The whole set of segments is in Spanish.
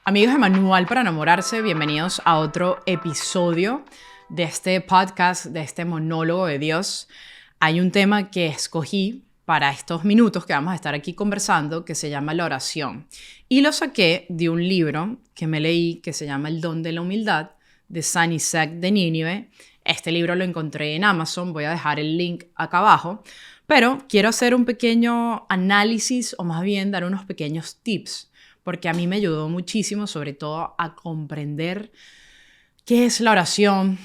Amigos de Manual para Enamorarse, bienvenidos a otro episodio de este podcast, de este monólogo de Dios. Hay un tema que escogí para estos minutos que vamos a estar aquí conversando que se llama la oración. Y lo saqué de un libro que me leí que se llama El don de la humildad de San Isaac de Nínive. Este libro lo encontré en Amazon, voy a dejar el link acá abajo. Pero quiero hacer un pequeño análisis o más bien dar unos pequeños tips porque a mí me ayudó muchísimo, sobre todo a comprender qué es la oración,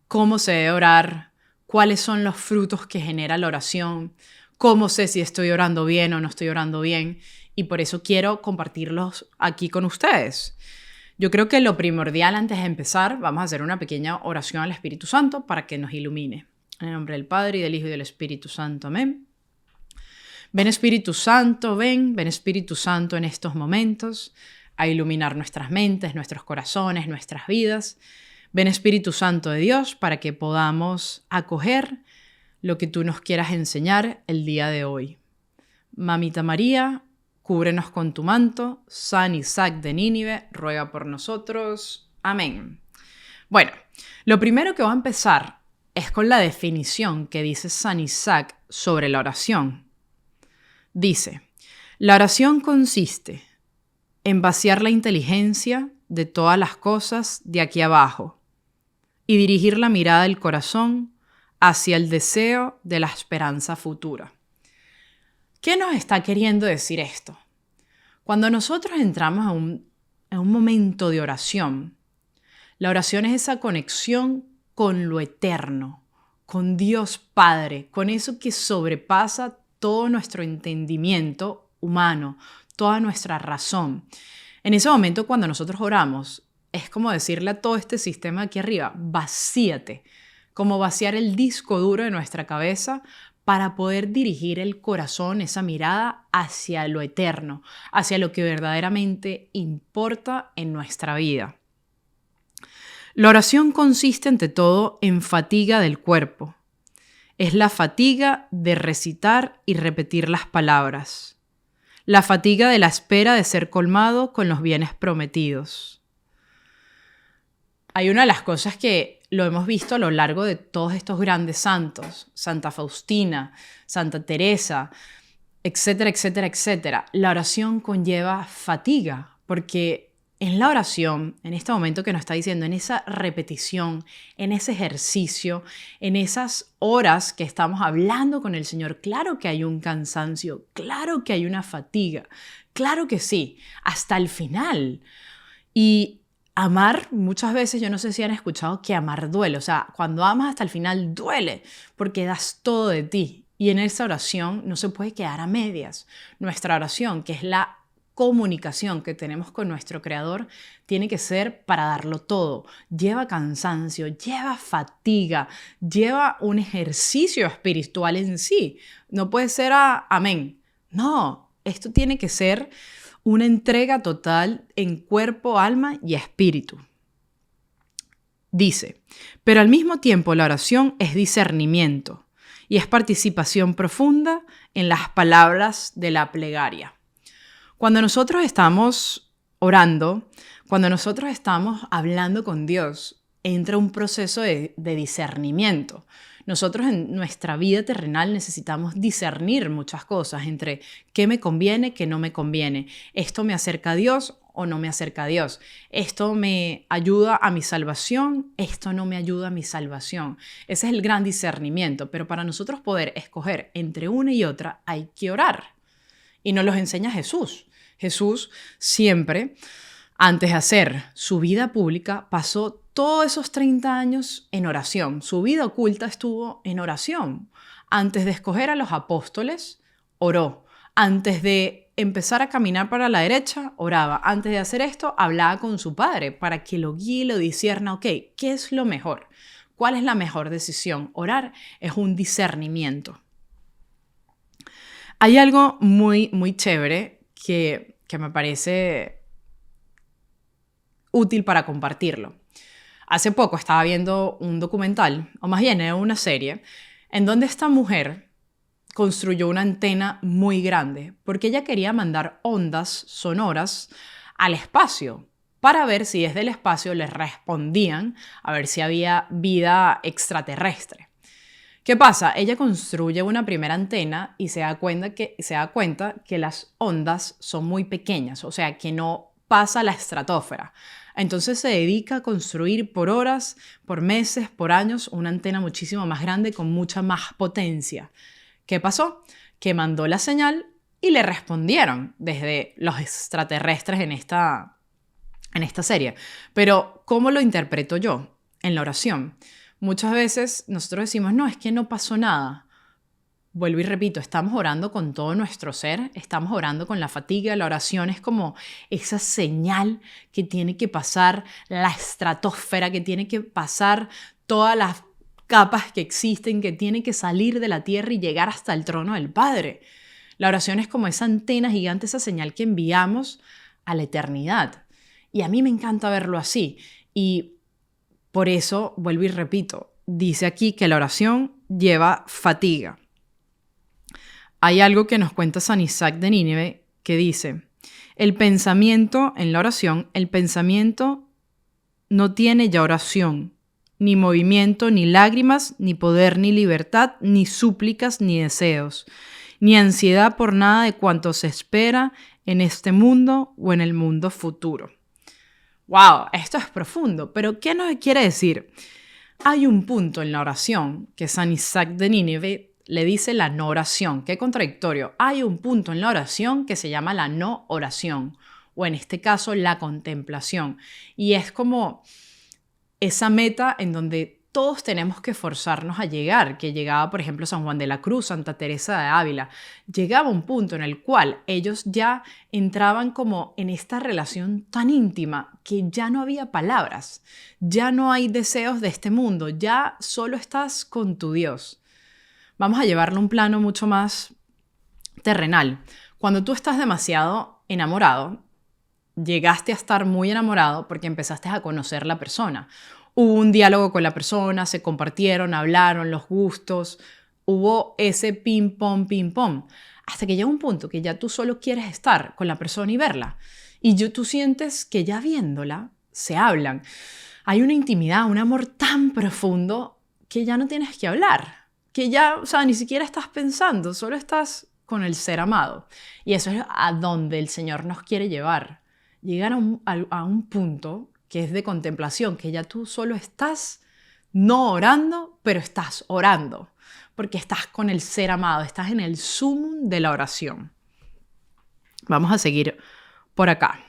cómo se debe orar, cuáles son los frutos que genera la oración, cómo sé si estoy orando bien o no estoy orando bien, y por eso quiero compartirlos aquí con ustedes. Yo creo que lo primordial antes de empezar, vamos a hacer una pequeña oración al Espíritu Santo para que nos ilumine. En el nombre del Padre, y del Hijo, y del Espíritu Santo. Amén. Ven Espíritu Santo, ven Espíritu Santo en estos momentos a iluminar nuestras mentes, nuestros corazones, nuestras vidas. Ven Espíritu Santo de Dios para que podamos acoger lo que tú nos quieras enseñar el día de hoy. Mamita María, cúbrenos con tu manto. San Isaac de Nínive, ruega por nosotros. Amén. Bueno, lo primero que voy a empezar es con la definición que dice San Isaac sobre la oración. Dice, la oración consiste en vaciar la inteligencia de todas las cosas de aquí abajo y dirigir la mirada del corazón hacia el deseo de la esperanza futura. ¿Qué nos está queriendo decir esto? Cuando nosotros entramos en un momento de oración, la oración es esa conexión con lo eterno, con Dios Padre, con eso que sobrepasa todo nuestro entendimiento humano, toda nuestra razón. En ese momento, cuando nosotros oramos, es como decirle a todo este sistema aquí arriba, vacíate, como vaciar el disco duro de nuestra cabeza para poder dirigir el corazón, esa mirada hacia lo eterno, hacia lo que verdaderamente importa en nuestra vida. La oración consiste ante todo en fatiga del cuerpo. Es la fatiga de recitar y repetir las palabras. La fatiga de la espera de ser colmado con los bienes prometidos. Hay una de las cosas que lo hemos visto a lo largo de todos estos grandes santos, Santa Faustina, Santa Teresa, etcétera, etcétera, etcétera. La oración conlleva fatiga, porque en la oración, en este momento que nos está diciendo, en esa repetición, en ese ejercicio, en esas horas que estamos hablando con el Señor, claro que hay un cansancio, claro que hay una fatiga, claro que sí, hasta el final. Y amar, muchas veces, yo no sé si han escuchado que amar duele, o sea, cuando amas hasta el final duele, porque das todo de ti. Y en esa oración no se puede quedar a medias. Nuestra oración, que es la comunicación que tenemos con nuestro Creador, tiene que ser para darlo todo. Lleva cansancio, lleva fatiga, lleva un ejercicio espiritual en sí. No puede ser amén. No, esto tiene que ser una entrega total en cuerpo, alma y espíritu. Dice, pero al mismo tiempo la oración es discernimiento y es participación profunda en las palabras de la plegaria. Cuando nosotros estamos orando, cuando nosotros estamos hablando con Dios, entra un proceso de discernimiento. Nosotros en nuestra vida terrenal necesitamos discernir muchas cosas entre qué me conviene, qué no me conviene. ¿Esto me acerca a Dios o no me acerca a Dios? ¿Esto me ayuda a mi salvación? ¿Esto no me ayuda a mi salvación? Ese es el gran discernimiento, pero para nosotros poder escoger entre una y otra hay que orar. Y nos los enseña Jesús. Jesús siempre, antes de hacer su vida pública, pasó todos esos 30 años en oración. Su vida oculta estuvo en oración. Antes de escoger a los apóstoles, oró. Antes de empezar a caminar para la derecha, oraba. Antes de hacer esto, hablaba con su Padre para que lo guíe y lo discierna. Ok, ¿qué es lo mejor? ¿Cuál es la mejor decisión? Orar es un discernimiento. Hay algo muy, muy chévere que me parece útil para compartirlo. Hace poco estaba viendo un documental, o más bien era una serie, en donde esta mujer construyó una antena muy grande porque ella quería mandar ondas sonoras al espacio para ver si desde el espacio les respondían, a ver si había vida extraterrestre. ¿Qué pasa? Ella construye una primera antena y se da cuenta que las ondas son muy pequeñas, o sea, que no pasa la estratosfera. Entonces se dedica a construir por horas, por meses, por años, una antena muchísimo más grande con mucha más potencia. ¿Qué pasó? Que mandó la señal y le respondieron desde los extraterrestres en esta serie. Pero, ¿cómo lo interpreto yo en la oración? Muchas veces nosotros decimos, no, es que no pasó nada. Vuelvo y repito, estamos orando con todo nuestro ser, estamos orando con la fatiga, la oración es como esa señal que tiene que pasar la estratosfera, que tiene que pasar todas las capas que existen, que tiene que salir de la tierra y llegar hasta el trono del Padre. La oración es como esa antena gigante, esa señal que enviamos a la eternidad. Y a mí me encanta verlo así. Y por eso, vuelvo y repito, dice aquí que la oración lleva fatiga. Hay algo que nos cuenta San Isaac de Nínive que dice, el pensamiento en la oración, el pensamiento no tiene ya oración, ni movimiento, ni lágrimas, ni poder, ni libertad, ni súplicas, ni deseos, ni ansiedad por nada de cuanto se espera en este mundo o en el mundo futuro. ¡Wow! Esto es profundo, pero ¿qué nos quiere decir? Hay un punto en la oración que San Isaac de Nínive le dice la no oración. ¡Qué contradictorio! Hay un punto en la oración que se llama la no oración, o en este caso la contemplación. Y es como esa meta en donde todos tenemos que forzarnos a llegar, que llegaba, por ejemplo, San Juan de la Cruz, Santa Teresa de Ávila. Llegaba un punto en el cual ellos ya entraban como en esta relación tan íntima que ya no había palabras, ya no hay deseos de este mundo, ya solo estás con tu Dios. Vamos a llevarlo a un plano mucho más terrenal. Cuando tú estás demasiado enamorado, llegaste a estar muy enamorado porque empezaste a conocer la persona. Hubo un diálogo con la persona, se compartieron, hablaron los gustos, hubo ese ping-pong, hasta que llega un punto que ya tú solo quieres estar con la persona y verla. Y tú sientes que ya viéndola, se hablan. Hay una intimidad, un amor tan profundo que ya no tienes que hablar, que ya, o sea, ni siquiera estás pensando, solo estás con el ser amado. Y eso es a donde el Señor nos quiere llevar. Llegar a un punto que es de contemplación, que ya tú solo estás no orando, pero estás orando, porque estás con el ser amado, estás en el sumum de la oración. Vamos a seguir por acá.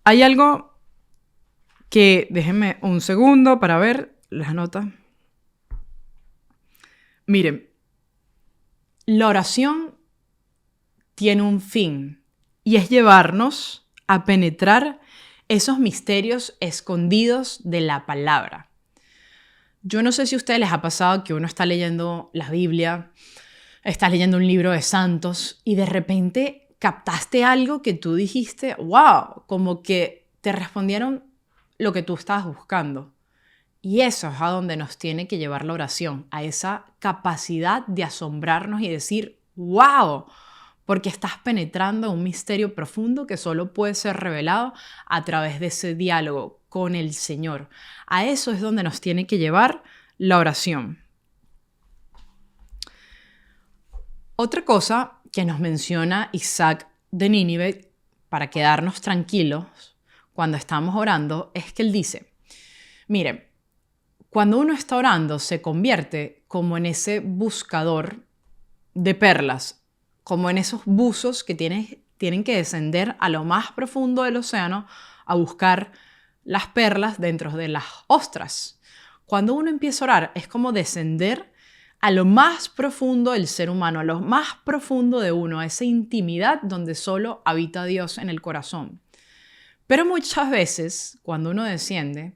Hay algo que, déjenme un segundo para ver las notas. Miren, la oración tiene un fin y es llevarnos a penetrar esos misterios escondidos de la palabra. Yo no sé si a ustedes les ha pasado que uno está leyendo la Biblia, estás leyendo un libro de santos y de repente captaste algo que tú dijiste, wow, como que te respondieron lo que tú estabas buscando. Y eso es a donde nos tiene que llevar la oración, a esa capacidad de asombrarnos y decir, wow, porque estás penetrando un misterio profundo que solo puede ser revelado a través de ese diálogo con el Señor. A eso es donde nos tiene que llevar la oración. Otra cosa que nos menciona Isaac de Nínive para quedarnos tranquilos cuando estamos orando es que él dice, miren, cuando uno está orando se convierte como en ese buscador de perlas, como en esos buzos que tienen que descender a lo más profundo del océano a buscar las perlas dentro de las ostras. Cuando uno empieza a orar es como descender a lo más profundo del ser humano, a lo más profundo de uno, a esa intimidad donde solo habita Dios en el corazón. Pero muchas veces, cuando uno desciende,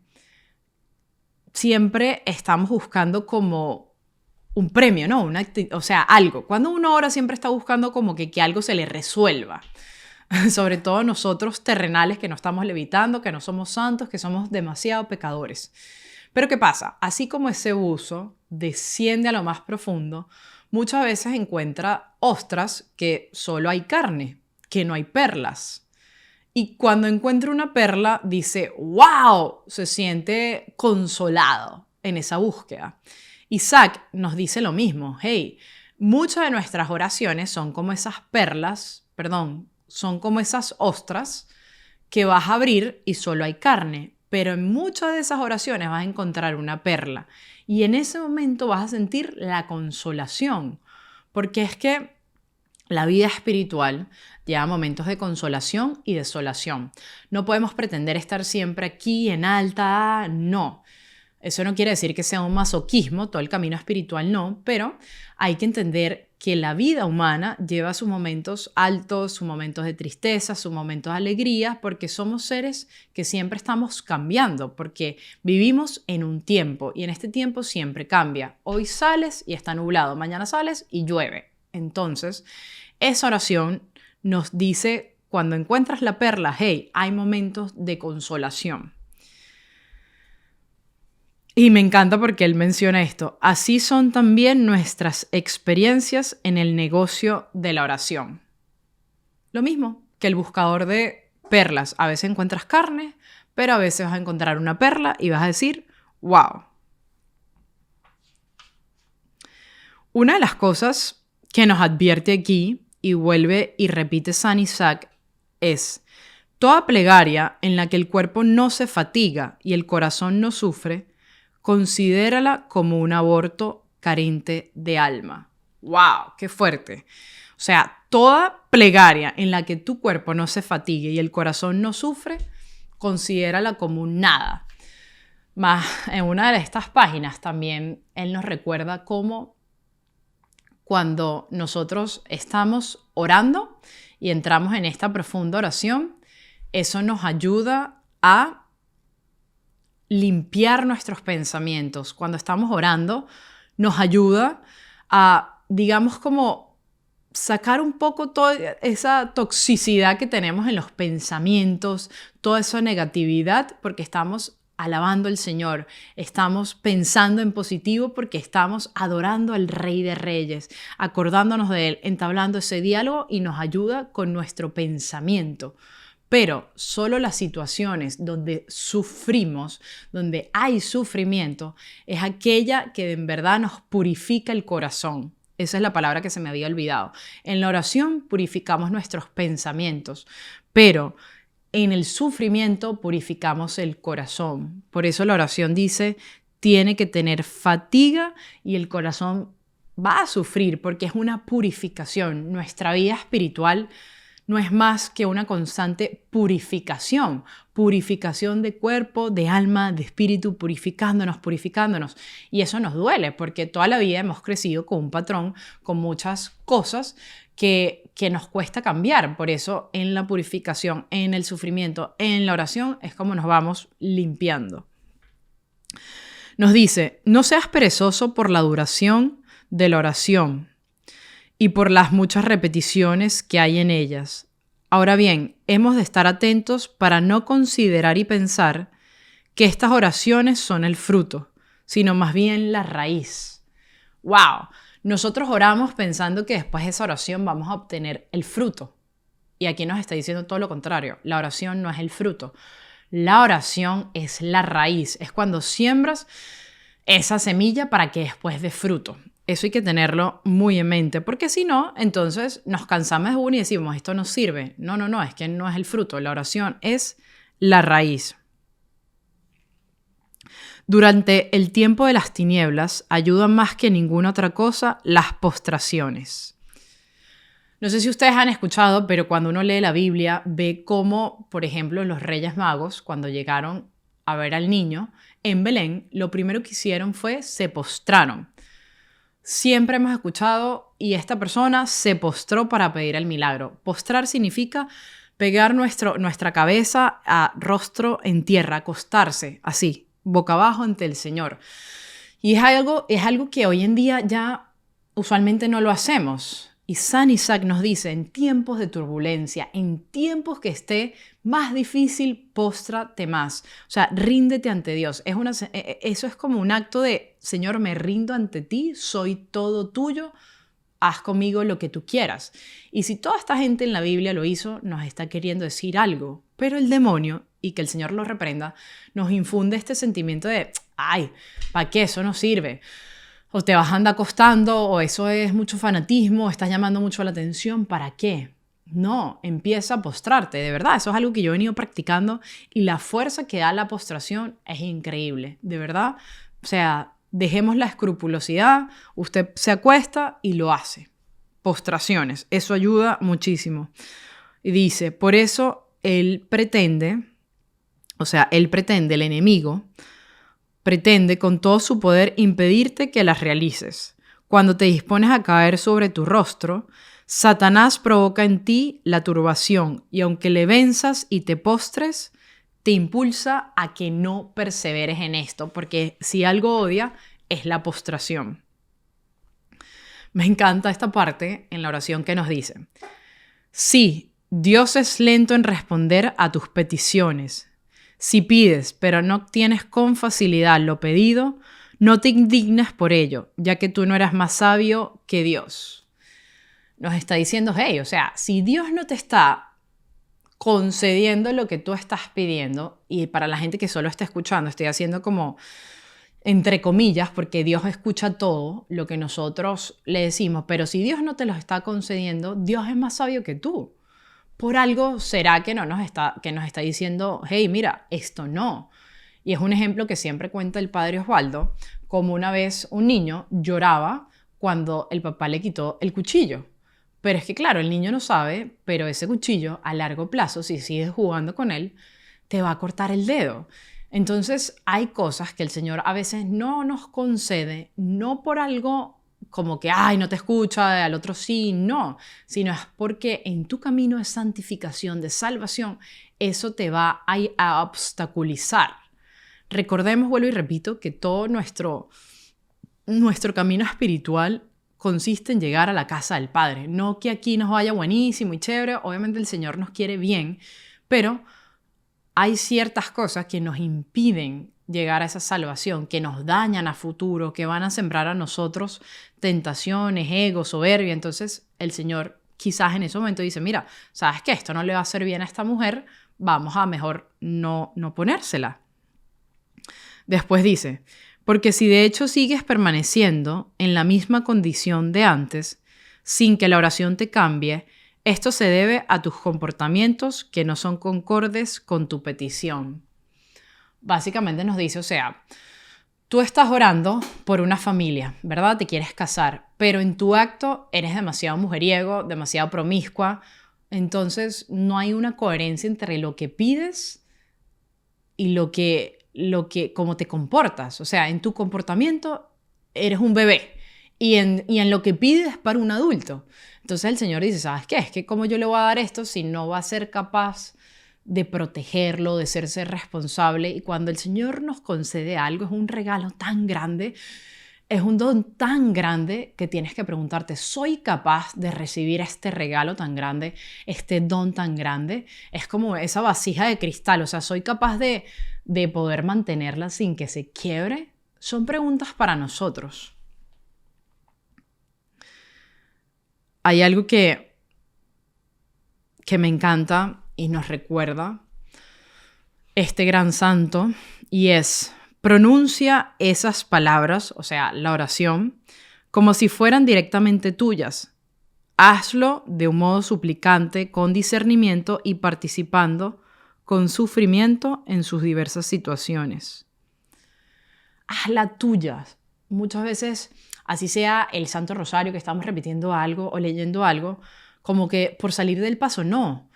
siempre estamos buscando como un premio, ¿no? O sea, algo. Cuando uno ora siempre está buscando como que algo se le resuelva. Sobre todo nosotros terrenales que no estamos levitando, que no somos santos, que somos demasiado pecadores. Pero ¿qué pasa? Así como ese buzo desciende a lo más profundo, muchas veces encuentra ostras que solo hay carne, que no hay perlas. Y cuando encuentra una perla, dice, ¡wow! Se siente consolado en esa búsqueda. Isaac nos dice lo mismo. Hey, muchas de nuestras oraciones son como esas perlas, son como esas ostras que vas a abrir y solo hay carne. Pero en muchas de esas oraciones vas a encontrar una perla. Y en ese momento vas a sentir la consolación. Porque es que la vida espiritual lleva momentos de consolación y desolación. No podemos pretender estar siempre aquí en alta, no. Eso no quiere decir que sea un masoquismo, todo el camino espiritual no, pero hay que entender que la vida humana lleva sus momentos altos, sus momentos de tristeza, sus momentos de alegría, porque somos seres que siempre estamos cambiando, porque vivimos en un tiempo y en este tiempo siempre cambia. Hoy sales y está nublado, mañana sales y llueve. Entonces, esa oración nos dice, cuando encuentras la perla, hey, hay momentos de consolación. Y me encanta porque él menciona esto. Así son también nuestras experiencias en el negocio de la oración. Lo mismo que el buscador de perlas. A veces encuentras carne, pero a veces vas a encontrar una perla y vas a decir, wow. Una de las cosas que nos advierte aquí, y vuelve y repite San Isaac, es: toda plegaria en la que el cuerpo no se fatiga y el corazón no sufre, considérala como un aborto carente de alma. ¡Wow! ¡Qué fuerte! O sea, toda plegaria en la que tu cuerpo no se fatigue y el corazón no sufre, considérala como un nada. Más en una de estas páginas también él nos recuerda cómo cuando nosotros estamos orando y entramos en esta profunda oración, eso nos ayuda a limpiar nuestros pensamientos. Cuando estamos orando, nos ayuda a, digamos, como sacar un poco toda esa toxicidad que tenemos en los pensamientos, toda esa negatividad, porque estamos alabando al Señor, estamos pensando en positivo porque estamos adorando al Rey de Reyes, acordándonos de Él, entablando ese diálogo y nos ayuda con nuestro pensamiento. Pero solo las situaciones donde sufrimos, donde hay sufrimiento, es aquella que en verdad nos purifica el corazón. Esa es la palabra que se me había olvidado. En la oración purificamos nuestros pensamientos, pero en el sufrimiento purificamos el corazón. Por eso la oración dice, tiene que tener fatiga y el corazón va a sufrir porque es una purificación. Nuestra vida espiritual no es más que una constante purificación de cuerpo, de alma, de espíritu, purificándonos. Y eso nos duele porque toda la vida hemos crecido con un patrón, con muchas cosas que nos cuesta cambiar. Por eso en la purificación, en el sufrimiento, en la oración es como nos vamos limpiando. Nos dice, no seas perezoso por la duración de la oración y por las muchas repeticiones que hay en ellas. Ahora bien, hemos de estar atentos para no considerar y pensar que estas oraciones son el fruto, sino más bien la raíz. ¡Wow! Nosotros oramos pensando que después de esa oración vamos a obtener el fruto. Y aquí nos está diciendo todo lo contrario. La oración no es el fruto. La oración es la raíz. Es cuando siembras esa semilla para que después dé fruto. Eso hay que tenerlo muy en mente, porque si no, entonces nos cansamos de uno y decimos, esto no sirve. No, es que no es el fruto. La oración es la raíz. Durante el tiempo de las tinieblas ayudan más que ninguna otra cosa las postraciones. No sé si ustedes han escuchado, pero cuando uno lee la Biblia ve cómo, por ejemplo, los Reyes Magos, cuando llegaron a ver al niño en Belén, lo primero que hicieron fue se postraron. Siempre hemos escuchado, y esta persona se postró para pedir el milagro. Postrar significa pegar nuestra cabeza a rostro en tierra, acostarse así, boca abajo ante el Señor. Y es algo que hoy en día ya usualmente no lo hacemos. Y San Isaac nos dice, en tiempos de turbulencia, en tiempos que esté más difícil, póstrate más. O sea, ríndete ante Dios. Eso es como un acto de, Señor, me rindo ante ti, soy todo tuyo, haz conmigo lo que tú quieras. Y si toda esta gente en la Biblia lo hizo, nos está queriendo decir algo. Pero el demonio, y que el Señor lo reprenda, nos infunde este sentimiento de, ay, ¿para qué? Eso no sirve. O te vas a andar acostando, o eso es mucho fanatismo, estás llamando mucho la atención, ¿para qué? No, empieza a postrarte, de verdad, eso es algo que yo he venido practicando y la fuerza que da la postración es increíble, de verdad. O sea, dejemos la escrupulosidad, usted se acuesta y lo hace. Postraciones, eso ayuda muchísimo. Y dice, por eso el enemigo, pretende con todo su poder impedirte que las realices. Cuando te dispones a caer sobre tu rostro, Satanás provoca en ti la turbación y aunque le venzas y te postres, te impulsa a que no perseveres en esto, porque si algo odia es la postración. Me encanta esta parte en la oración que nos dice, sí, Dios es lento en responder a tus peticiones. Si pides, pero no obtienes con facilidad lo pedido, no te indignes por ello, ya que tú no eres más sabio que Dios. Nos está diciendo, hey, o sea, si Dios no te está concediendo lo que tú estás pidiendo, y para la gente que solo está escuchando, estoy haciendo como entre comillas, porque Dios escucha todo lo que nosotros le decimos, pero si Dios no te lo está concediendo, Dios es más sabio que tú. Por algo será que nos está diciendo, hey, mira, esto no. Y es un ejemplo que siempre cuenta el padre Osvaldo, como una vez un niño lloraba cuando el papá le quitó el cuchillo. Pero es que claro, el niño no sabe, pero ese cuchillo a largo plazo, si sigues jugando con él, te va a cortar el dedo. Entonces hay cosas que el Señor a veces no nos concede, no por algo como que, ay, no te escucha, al otro sí, no, sino es porque en tu camino de santificación, de salvación, eso te va a obstaculizar. Recordemos, vuelvo y repito, que todo nuestro camino espiritual consiste en llegar a la casa del Padre. No que aquí nos vaya buenísimo y chévere, obviamente el Señor nos quiere bien, pero hay ciertas cosas que nos impiden llegar a esa salvación, que nos dañan a futuro, que van a sembrar a nosotros tentaciones, ego, soberbia. Entonces el Señor quizás en ese momento dice, mira, ¿sabes qué? Esto no le va a hacer bien a esta mujer, vamos a mejor no ponérsela. Después dice, porque si de hecho sigues permaneciendo en la misma condición de antes, sin que la oración te cambie, esto se debe a tus comportamientos que no son concordes con tu petición. Básicamente nos dice, o sea, tú estás orando por una familia, ¿verdad? Te quieres casar, pero en tu acto eres demasiado mujeriego, demasiado promiscua, entonces no hay una coherencia entre lo que pides y cómo te comportas. O sea, en tu comportamiento eres un bebé y en lo que pides para un adulto. Entonces el Señor dice, ¿sabes qué? Es que ¿cómo yo le voy a dar esto si no va a ser capaz de protegerlo, de ser responsable? Y cuando el Señor nos concede algo, es un regalo tan grande, es un don tan grande que tienes que preguntarte, ¿soy capaz de recibir este regalo tan grande, este don tan grande? Es como esa vasija de cristal, o sea, ¿soy capaz de poder mantenerla sin que se quiebre? Son preguntas para nosotros. Hay algo que me encanta y nos recuerda este gran santo y es, pronuncia esas palabras, o sea, la oración, como si fueran directamente tuyas. Hazlo de un modo suplicante, con discernimiento y participando con sufrimiento en sus diversas situaciones. Hazla tuya. Muchas veces, así sea el Santo Rosario, que estamos repitiendo algo o leyendo algo, como que por salir del paso, no.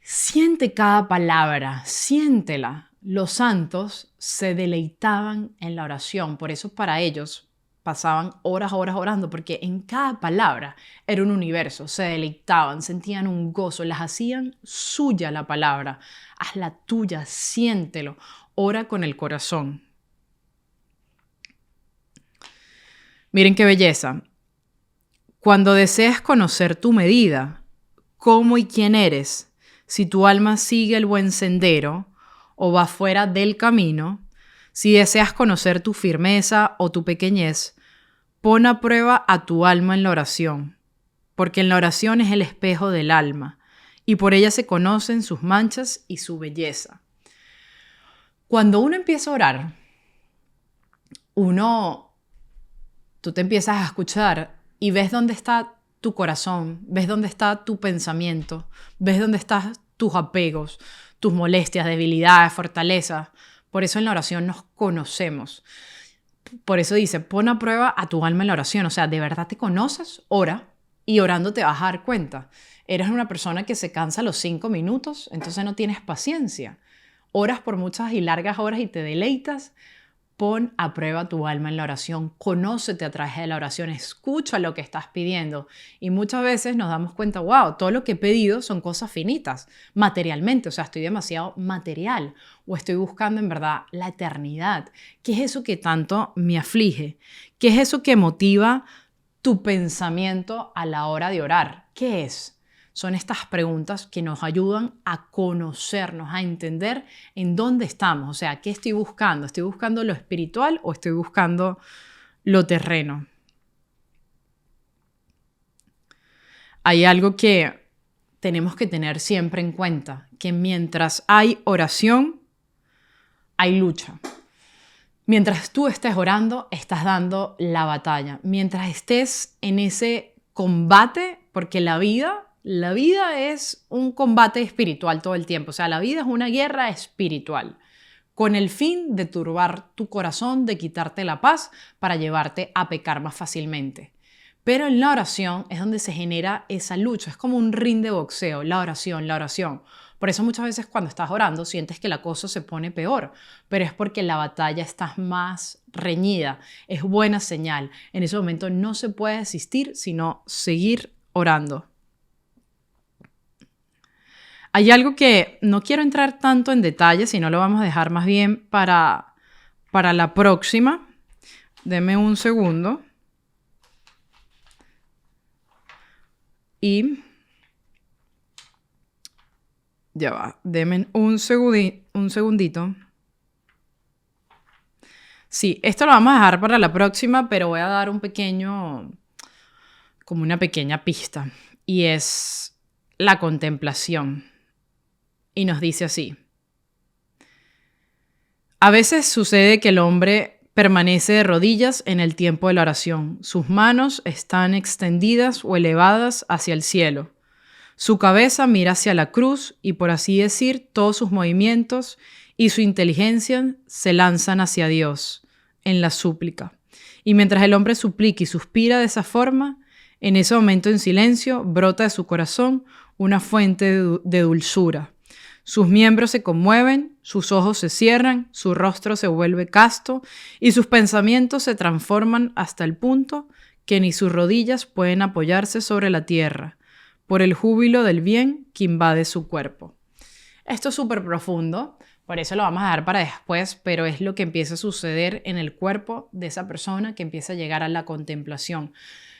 Siente cada palabra, siéntela. Los santos se deleitaban en la oración, por eso para ellos pasaban horas orando, porque en cada palabra era un universo, se deleitaban, sentían un gozo, las hacían suya la palabra. Hazla tuya, siéntelo, ora con el corazón. Miren qué belleza. Cuando deseas conocer tu medida, cómo y quién eres, si tu alma sigue el buen sendero o va fuera del camino, si deseas conocer tu firmeza o tu pequeñez, pon a prueba a tu alma en la oración, porque en la oración es el espejo del alma, y por ella se conocen sus manchas y su belleza. Cuando uno empieza a orar, tú te empiezas a escuchar y ves dónde está tu corazón, ves dónde está tu pensamiento, ves dónde están tus apegos, tus molestias, debilidades, fortalezas. Por eso en la oración nos conocemos. Por eso dice, pon a prueba a tu alma en la oración. O sea, ¿de verdad te conoces? Ora, y orando te vas a dar cuenta. Eres una persona que se cansa a los 5 minutos, entonces no tienes paciencia. Oras por muchas y largas horas y te deleitas. Pon a prueba tu alma en la oración, conócete a través de la oración, escucha lo que estás pidiendo. Y muchas veces nos damos cuenta, wow, todo lo que he pedido son cosas finitas, materialmente, o sea, estoy demasiado material o estoy buscando en verdad la eternidad. ¿Qué es eso que tanto me aflige? ¿Qué es eso que motiva tu pensamiento a la hora de orar? ¿Qué es? Son estas preguntas que nos ayudan a conocernos, a entender en dónde estamos. O sea, ¿qué estoy buscando? ¿Estoy buscando lo espiritual o estoy buscando lo terreno? Hay algo que tenemos que tener siempre en cuenta, que mientras hay oración, hay lucha. Mientras tú estés orando, estás dando la batalla. Mientras estés en ese combate, porque la vida es un combate espiritual todo el tiempo. O sea, la vida es una guerra espiritual con el fin de turbar tu corazón, de quitarte la paz para llevarte a pecar más fácilmente. Pero en la oración es donde se genera esa lucha. Es como un ring de boxeo, la oración, la oración. Por eso muchas veces cuando estás orando sientes que la cosa se pone peor, pero es porque la batalla está más reñida. Es buena señal. En ese momento no se puede desistir, sino seguir orando. Hay algo que no quiero entrar tanto en detalle, sino lo vamos a dejar más bien para la próxima. Deme un segundo. Y ya va, denme un segundito. Sí, esto lo vamos a dejar para la próxima, pero voy a dar como una pequeña pista. Y es la contemplación. Y nos dice así. A veces sucede que el hombre permanece de rodillas en el tiempo de la oración. Sus manos están extendidas o elevadas hacia el cielo. Su cabeza mira hacia la cruz y, por así decir, todos sus movimientos y su inteligencia se lanzan hacia Dios en la súplica. Y mientras el hombre suplica y suspira de esa forma, en ese momento en silencio brota de su corazón una fuente de dulzura. Sus miembros se conmueven, sus ojos se cierran, su rostro se vuelve casto y sus pensamientos se transforman hasta el punto que ni sus rodillas pueden apoyarse sobre la tierra, por el júbilo del bien que invade su cuerpo. Esto es súper profundo, por eso lo vamos a dejar para después, pero es lo que empieza a suceder en el cuerpo de esa persona que empieza a llegar a la contemplación,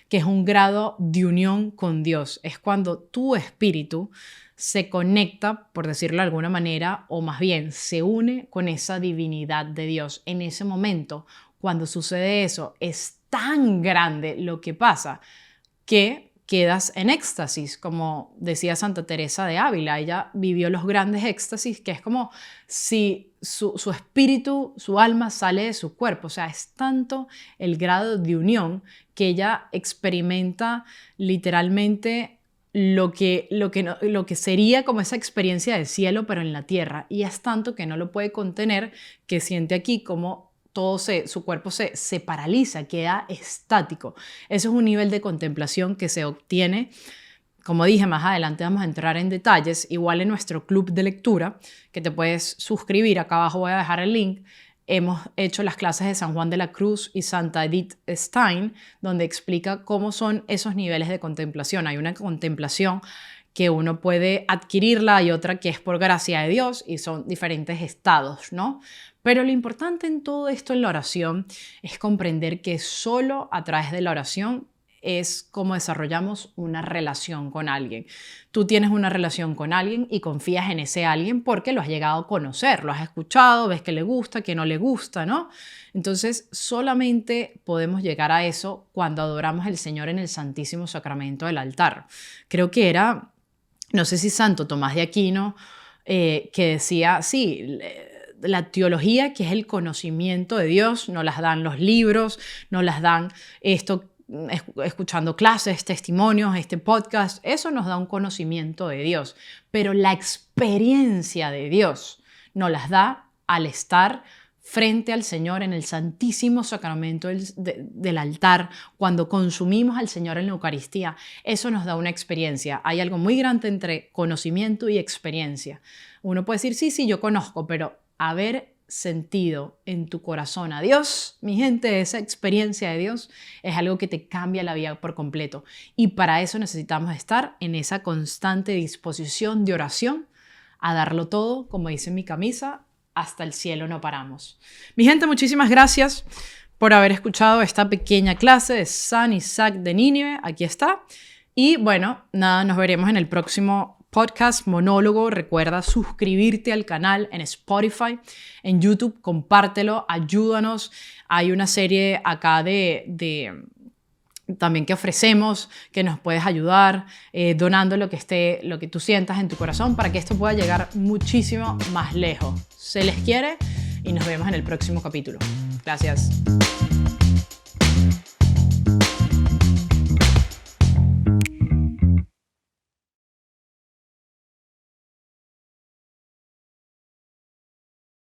que es un grado de unión con Dios. Es cuando tu espíritu se conecta, por decirlo de alguna manera, o más bien se une con esa divinidad de Dios. En ese momento, cuando sucede eso, es tan grande lo que pasa que quedas en éxtasis, como decía Santa Teresa de Ávila. Ella vivió los grandes éxtasis, que es como si su espíritu, su alma sale de su cuerpo. O sea, es tanto el grado de unión que ella experimenta literalmente lo que sería como esa experiencia del cielo, pero en la tierra. Y es tanto que no lo puede contener, que siente aquí como su cuerpo se paraliza, queda estático. Eso es un nivel de contemplación que se obtiene. Como dije, más adelante vamos a entrar en detalles. Igual en nuestro club de lectura, que te puedes suscribir, acá abajo voy a dejar el link. Hemos hecho las clases de San Juan de la Cruz y Santa Edith Stein, donde explica cómo son esos niveles de contemplación. Hay una contemplación que uno puede adquirirla y otra que es por gracia de Dios y son diferentes estados, ¿no? Pero lo importante en todo esto en la oración es comprender que solo a través de la oración es cómo desarrollamos una relación con alguien. Tú tienes una relación con alguien y confías en ese alguien porque lo has llegado a conocer, lo has escuchado, ves que le gusta, que no le gusta, ¿no? Entonces, solamente podemos llegar a eso cuando adoramos al Señor en el Santísimo Sacramento del altar. Creo que era, no sé si Santo Tomás de Aquino, que decía, sí, la teología, que es el conocimiento de Dios, no las dan los libros, no las dan escuchando clases, testimonios, este podcast, eso nos da un conocimiento de Dios, pero la experiencia de Dios nos las da al estar frente al Señor en el Santísimo Sacramento del altar, cuando consumimos al Señor en la Eucaristía. Eso nos da una experiencia. Hay algo muy grande entre conocimiento y experiencia. Uno puede decir, sí, yo conozco, pero haber sentido en tu corazón a Dios, mi gente, esa experiencia de Dios es algo que te cambia la vida por completo. Y para eso necesitamos estar en esa constante disposición de oración, a darlo todo, como dice mi camisa, hasta el cielo no paramos. Mi gente, muchísimas gracias por haber escuchado esta pequeña clase de San Isaac de Nínive. Aquí está. Y bueno, nada, nos veremos en el próximo podcast monólogo. Recuerda suscribirte al canal en Spotify, en YouTube, compártelo, ayúdanos. Hay una serie acá también que ofrecemos, que nos puedes ayudar donando lo que tú sientas en tu corazón para que esto pueda llegar muchísimo más lejos. Se les quiere y nos vemos en el próximo capítulo. Gracias.